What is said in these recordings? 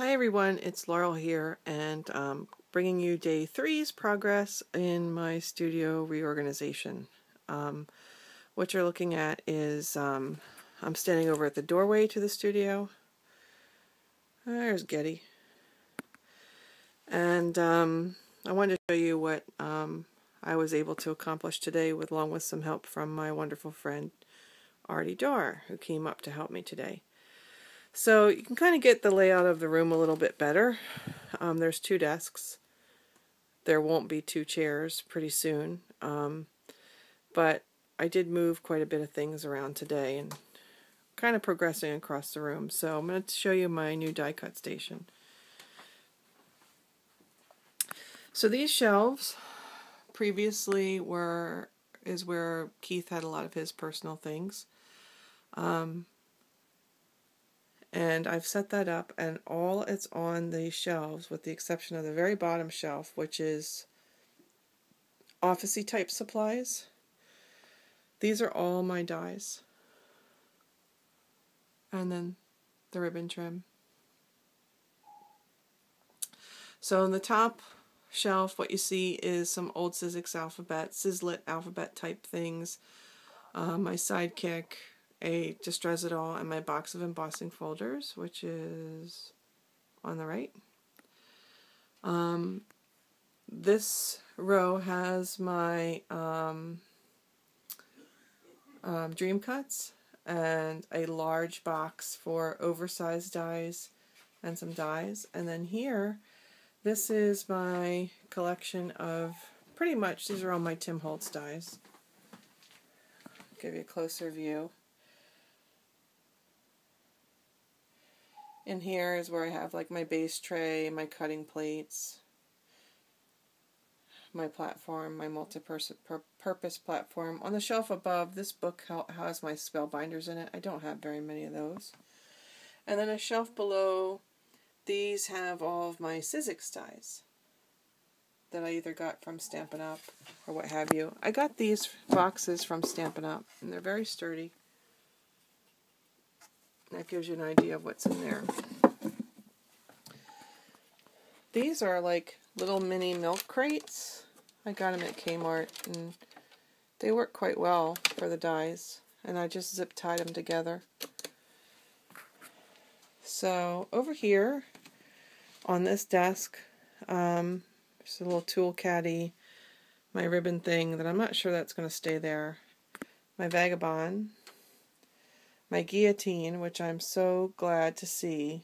Hi everyone, it's Laurel here, and bringing you day 3's progress in my studio reorganization. What you're looking at is I'm standing over at the doorway to the studio. There's Getty. And I wanted to show you what I was able to accomplish today, along with some help from my wonderful friend Artie Dar, who came up to help me today. So you can kind of get the layout of the room a little bit better. There's 2 desks. There won't be 2 chairs pretty soon. But I did move quite a bit of things around today and kind of progressing across the room. So I'm going to show you my new die cut station. So these shelves previously is where Keith had a lot of his personal things. And I've set that up, and all it's on these shelves, with the exception of the very bottom shelf, which is office-y type supplies. These are all my dies. And then the ribbon trim. So on the top shelf, what you see is some old Sizzlet alphabet type things, my Sidekick, a Distress It All, and my box of embossing folders, which is on the right. This row has my dream cuts and a large box for oversized dies and some dies. And then here, this is my collection of pretty much, these are all my Tim Holtz dies. Give you a closer view. In here is where I have like my base tray, my cutting plates, my platform, my multi-purpose platform. On the shelf above, this book has my spell binders in it. I don't have very many of those. And then a shelf below, these have all of my Sizzix dies that I either got from Stampin' Up! Or what have you. I got these boxes from Stampin' Up! And they're very sturdy. That gives you an idea of what's in there. These are like little mini milk crates. I got them at Kmart, and they work quite well for the dies. And I just zip tied them together. So over here on this desk, there's a little tool caddy, my ribbon thing that I'm not sure that's going to stay there, my Vagabond, my guillotine, which I'm so glad to see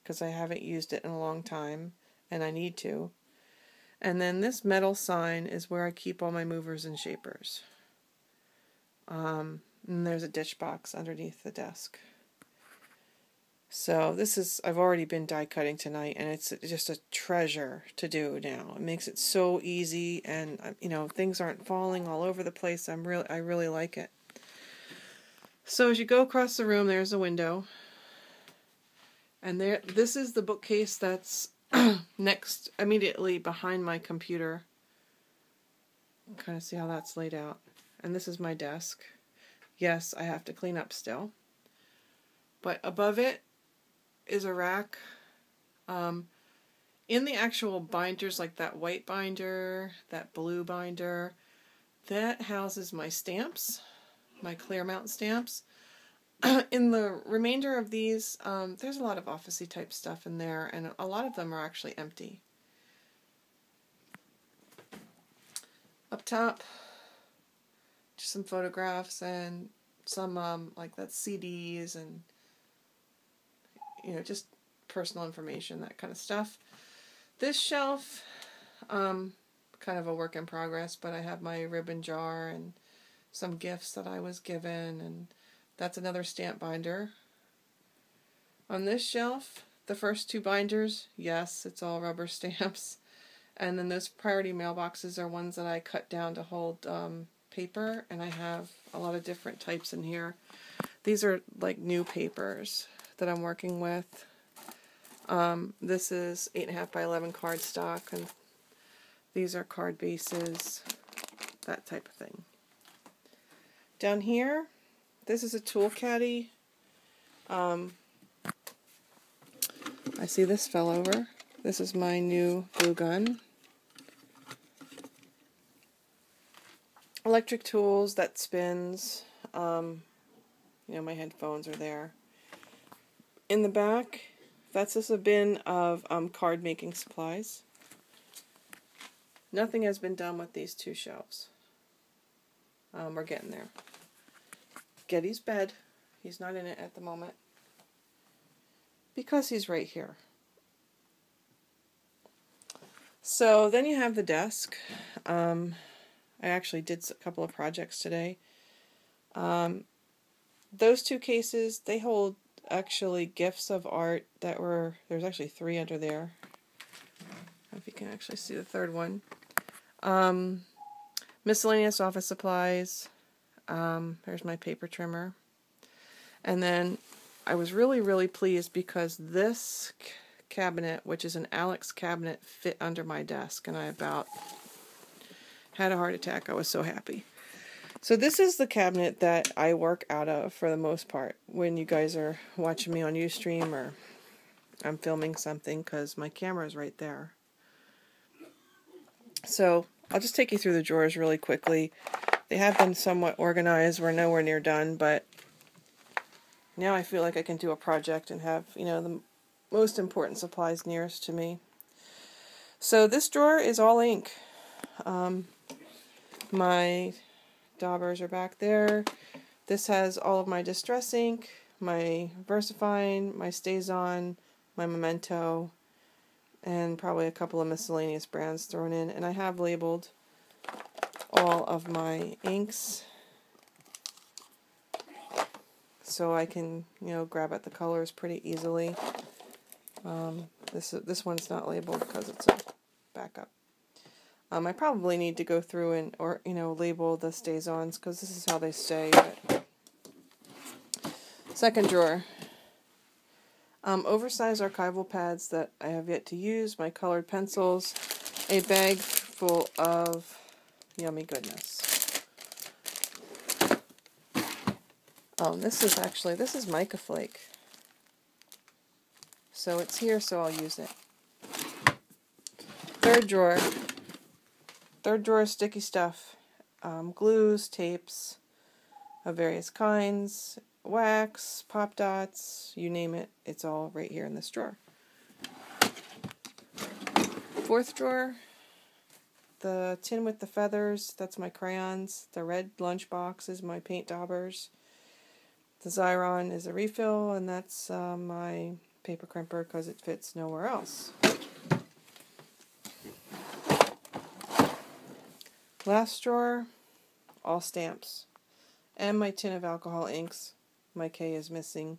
because I haven't used it in a long time and I need to. And then this metal sign is where I keep all my movers and shapers. And there's a ditch box underneath the desk. So this is, I've already been die cutting tonight, and it's just a treasure to do now. It makes it so easy, and you know, things aren't falling all over the place. I really like it. So as you go across the room, there's a window, and this is the bookcase that's next, immediately behind my computer. Kind of see how that's laid out. And this is my desk. Yes, I have to clean up still. But above it is a rack. In the actual binders, like that white binder, that blue binder, that houses my stamps, my clear mount stamps. In the remainder of these, there's a lot of office-y type stuff in there, and a lot of them are actually empty. Up top, just some photographs and some like that CDs and just personal information, that kind of stuff. This shelf, kind of a work in progress, but I have my ribbon jar and some gifts that I was given, and that's another stamp binder. On this shelf, the first 2 binders, yes, it's all rubber stamps. And then those priority mailboxes are ones that I cut down to hold paper, and I have a lot of different types in here. These are like new papers that I'm working with. This is 8.5 by 11 cardstock, and these are card bases, that type of thing. Down here, this is a tool caddy. I I see this fell over. This is my new glue gun. Electric tools that spins. You know, my headphones are there. In the back, that's just a bin of card making supplies. Nothing has been done with these two shelves. We're getting there. Getty's bed. He's not in it at the moment because he's right here. So then you have the desk. I actually did a couple of projects today. Those two cases, they hold actually gifts of art that were, there's actually 3 under there. I don't know if you can actually see the third one. Miscellaneous office supplies. There's my paper trimmer. And then I was really pleased because this cabinet, which is an Alex cabinet, fit under my desk, and I about had a heart attack. I was so happy. So this is the cabinet that I work out of for the most part when you guys are watching me on Ustream or I'm filming something, because my camera is right there. So I'll just take you through the drawers really quickly. They have been somewhat organized. We're nowhere near done, but now I feel like I can do a project and have, you know, the most important supplies nearest to me. So this drawer is all ink. My daubers are back there. This has all of my Distress ink, my VersaFine, my StazOn, my Memento, and probably a couple of miscellaneous brands thrown in. And I have labeled all of my inks so I can, you know, grab at the colors pretty easily. This one's not labeled because it's a backup. I probably need to go through and, or, you know, label the StazOns because this is how they stay. But second drawer. Oversized archival pads that I have yet to use, my colored pencils, a bag full of yummy goodness. Oh, this is mica flake. So it's here, so I'll use it. Third drawer. Third drawer, sticky stuff. Glues, tapes of various kinds, wax, pop dots, you name it. It's all right here in this drawer. Fourth drawer, the tin with the feathers, that's my crayons. The red lunchbox is my paint daubers. The Xyron is a refill, and that's my paper crimper because it fits nowhere else. Last drawer, all stamps. And my tin of alcohol inks. My K is missing.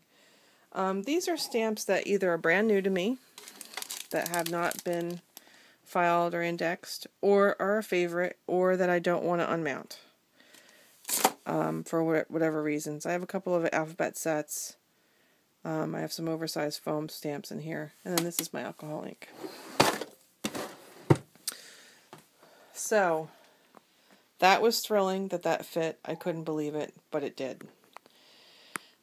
These are stamps that either are brand new to me, that have not been filed or indexed, or are a favorite, or that I don't want to unmount. For whatever reasons. I have a couple of alphabet sets. I have some oversized foam stamps in here. And then this is my alcohol ink. So that was thrilling that fit. I couldn't believe it, but it did.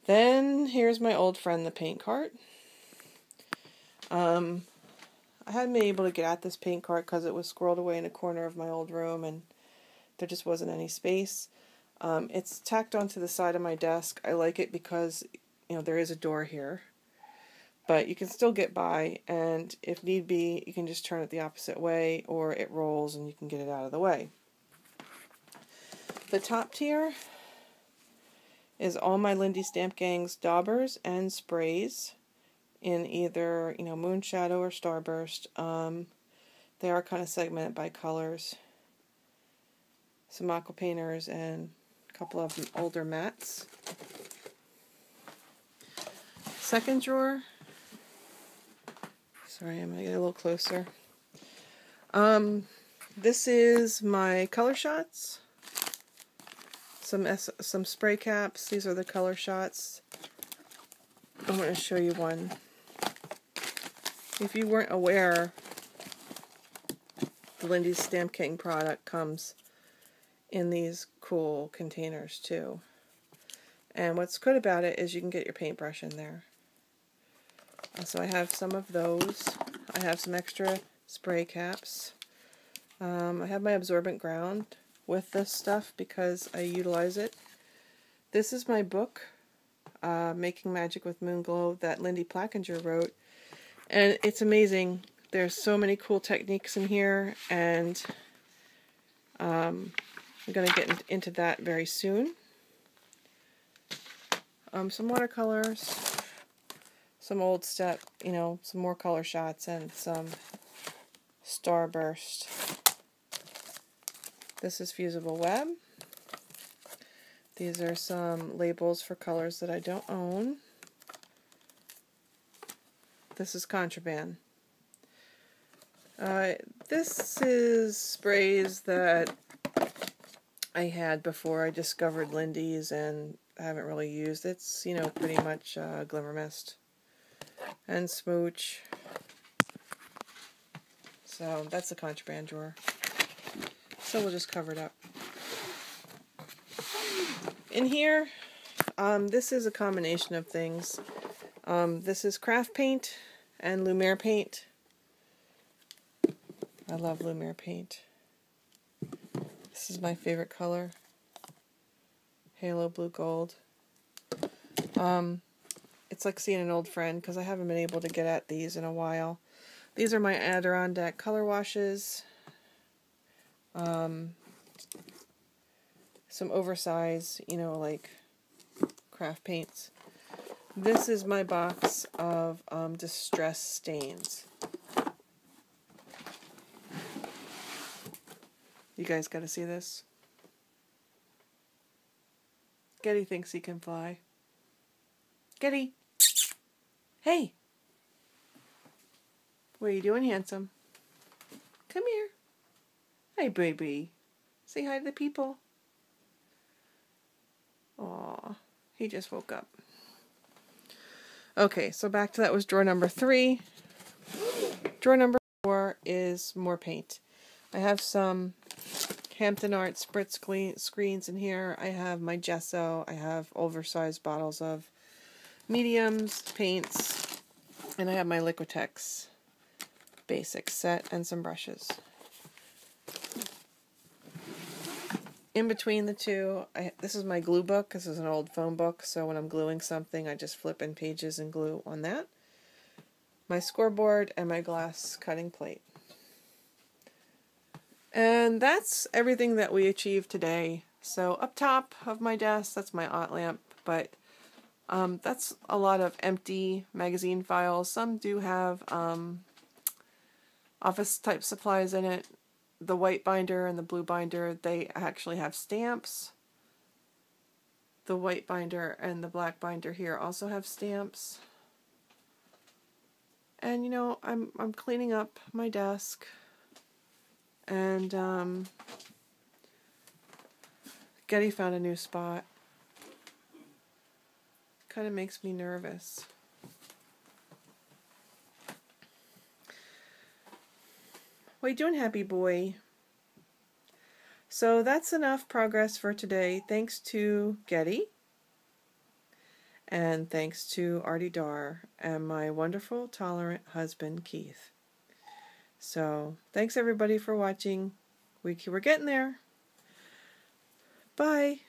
Then here's my old friend, the paint cart. I hadn't been able to get at this paint cart because it was squirreled away in a corner of my old room and there just wasn't any space. It's tacked onto the side of my desk. I like it because, you know, there is a door here. But you can still get by, and if need be, you can just turn it the opposite way, or it rolls and you can get it out of the way. The top tier is all my Lindy Stamp Gang's daubers and sprays in either, you know, Moonshadow or Starburst. They are kind of segmented by colors. Some aqua painters and a couple of older mats. Second drawer. Sorry, I'm going to get a little closer. This is my color shots. Some spray caps. These are the color shots. I'm going to show you one. If you weren't aware, the Lindy's Stamp King product comes in these cool containers too. And what's good about it is you can get your paintbrush in there. So I have some of those. I have some extra spray caps. I have my absorbent ground with this stuff because I utilize it. This is my book, Making Magic with Moon Glow, that Lindy Plackinger wrote. And it's amazing. There's so many cool techniques in here, and I'm going to get into that very soon. Some watercolors, some old step, some more color shots, and some starburst. This is fusible web. These are some labels for colors that I don't own. This is contraband. This is sprays that I had before I discovered Lindy's and I haven't really used. It's, pretty much Glimmer Mist and Smooch. So that's the contraband drawer. So we'll just cover it up. In here, this is a combination of things. This is craft paint and Lumiere paint. I love Lumiere paint. This is my favorite color. Halo Blue Gold. It's like seeing an old friend because I haven't been able to get at these in a while. These are my Adirondack color washes. Some oversized, like craft paints. This is my box of distress stains. You guys gotta see this. Getty thinks he can fly. Getty! Hey! What are you doing, handsome? Come here. Hey, baby. Say hi to the people. Aw, he just woke up. Okay, so back to that was drawer number 3. Drawer number 4 is more paint. I have some Hampton Art spritz screens in here. I have my gesso. I have oversized bottles of mediums, paints, and I have my Liquitex basic set and some brushes. In between the two, this is my glue book. This is an old phone book, so when I'm gluing something, I just flip in pages and glue on that. My scoreboard and my glass cutting plate. And that's everything that we achieved today. So up top of my desk, that's my art lamp, but that's a lot of empty magazine files. Some do have office type supplies in it. The white binder and the blue binder, they actually have stamps. The white binder and the black binder here also have stamps. And I'm cleaning up my desk. And Getty found a new spot. Kind of makes me nervous. What are you doing, happy boy? So that's enough progress for today. Thanks to Getty. And thanks to Artie Dar and my wonderful, tolerant husband, Keith. So, thanks everybody for watching. We're getting there. Bye.